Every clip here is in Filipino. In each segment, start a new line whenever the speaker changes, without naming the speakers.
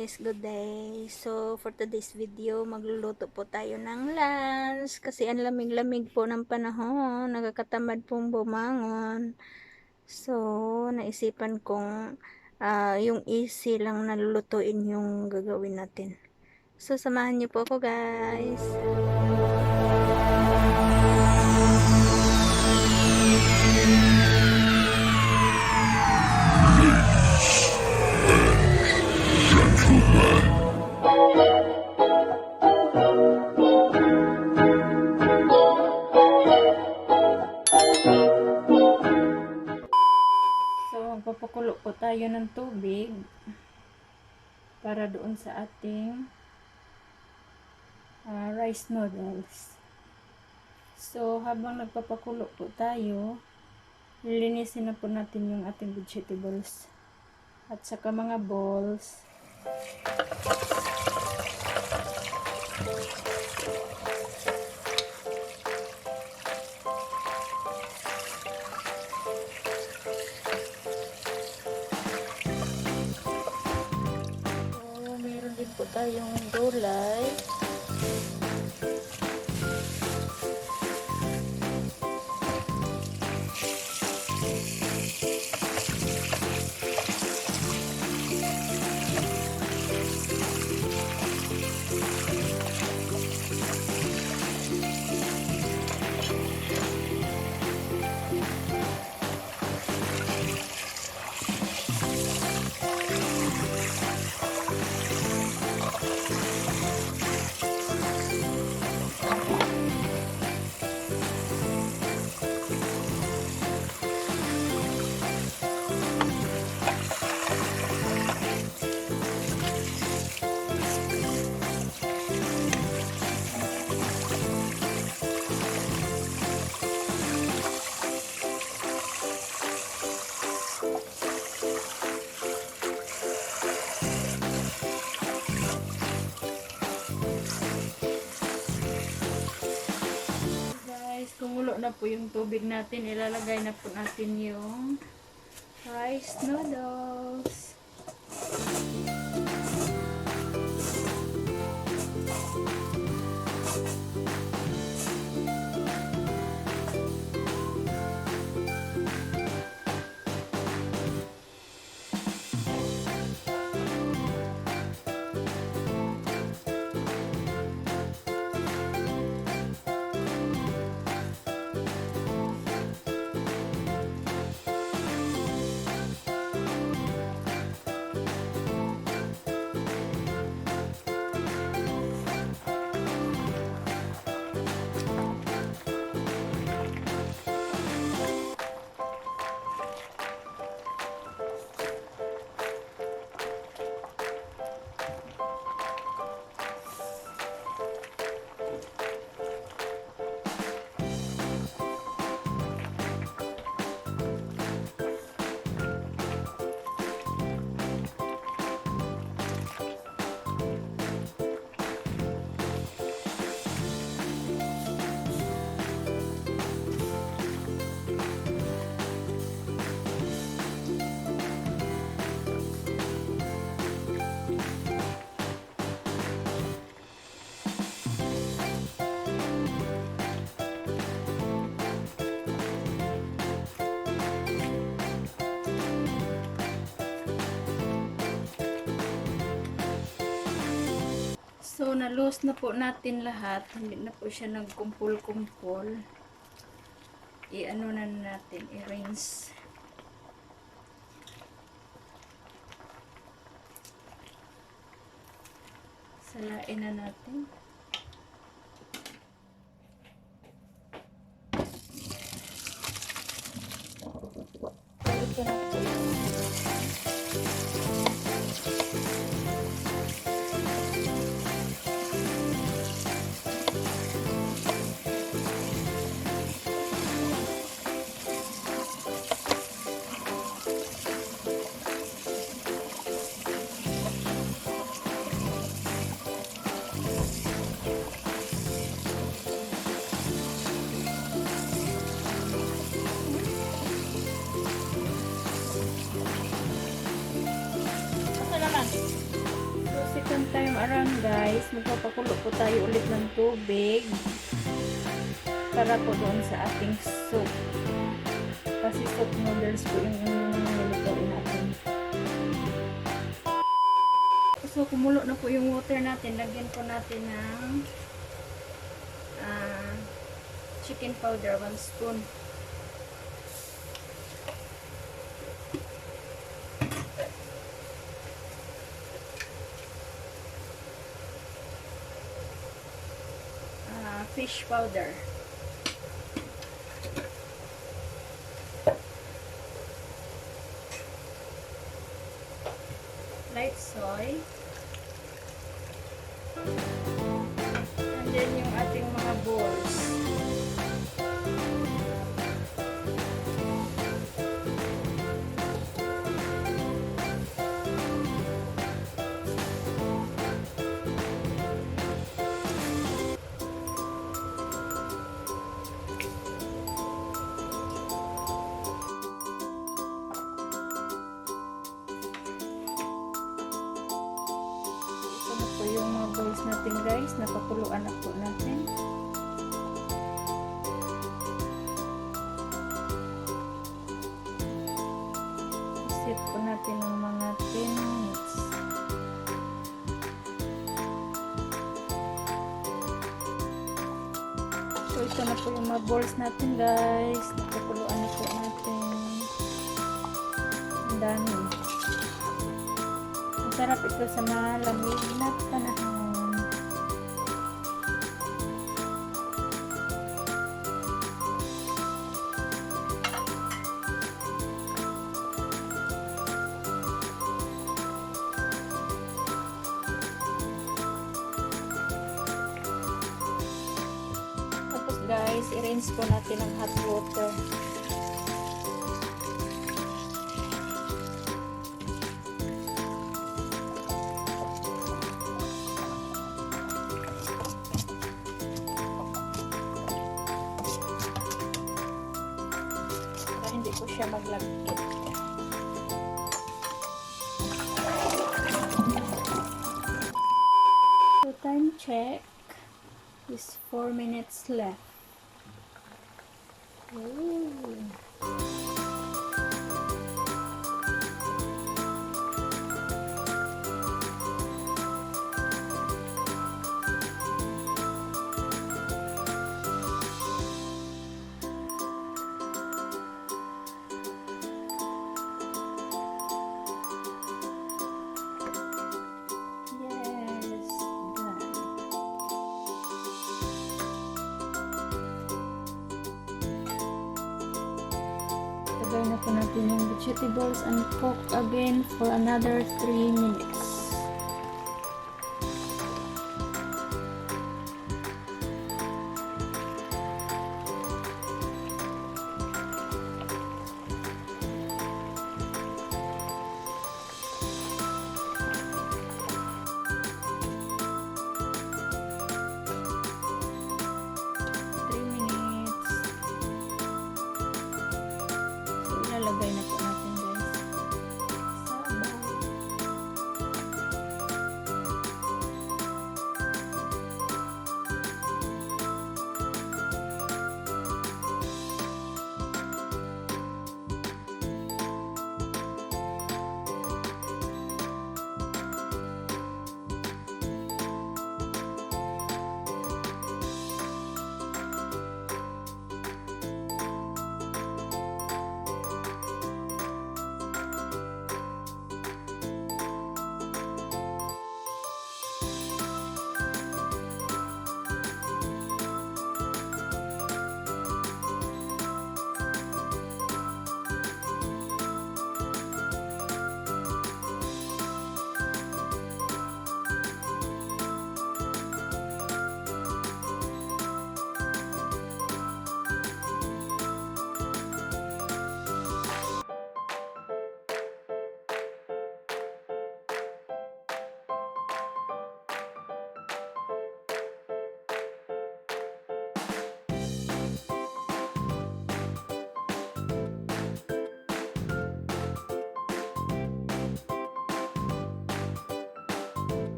guys, good day. So for today's video, magluluto po tayo ng lunch kasi ang lamig-lamig po ng panahon, nakakatamad pong bumangon. So naisipan kong yung easy lang na lulutuin yung gagawin natin. So samahan niyo po ako guys. Magpapakulo po tayo ng tubig para doon sa ating rice noodles. So habang nagpapakulo po tayo, lilinisin na po natin yung ating vegetables at saka mga balls. Po tayong gulay. Kumulo na po yung tubig natin, ilalagay na po natin yung rice noodles. So, na-loose na po natin lahat. Hindi na po siya nagkumpul-kumpul. I-ano na natin, i-rinse. Salain na natin. Ito na po. second time around guys, magpapakulo po tayo ulit ng tubig para po doon sa ating soup. Kasi soup noodles po yung nilulutuin natin. So, kumulo na po yung water natin. Lagyan po natin ng chicken powder, 1 spoon. Fish powder. Light soy. And then yung ating mga balls. Ito yung mga balls natin guys, napakuluan na po natin. Set po natin ng mga 10 minutes. So ito na po yung mga balls natin guys, napakuluan na po natin. Ang dami. Masarap ito sa malamig na panahon. Tapos guys, i-rinse po natin ng hot water. Hindi ko siya maglagkit. So time check is 4 minutes left. Ooh. Lagay na po natin yung vegetables and cook again for another 3 minutes. Ilalagay na po natin guys sa bowl.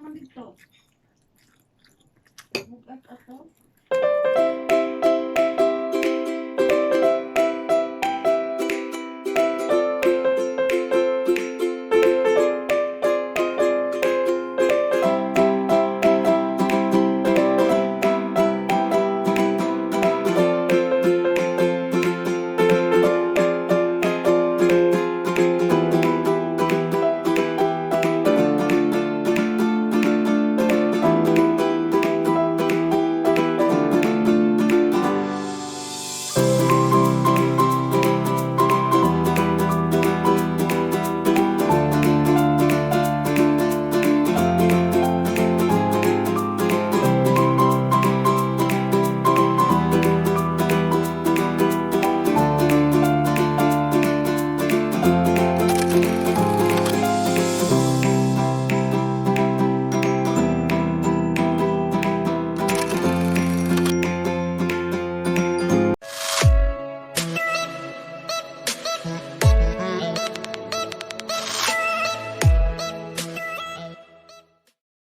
naman dito. Bugat ato.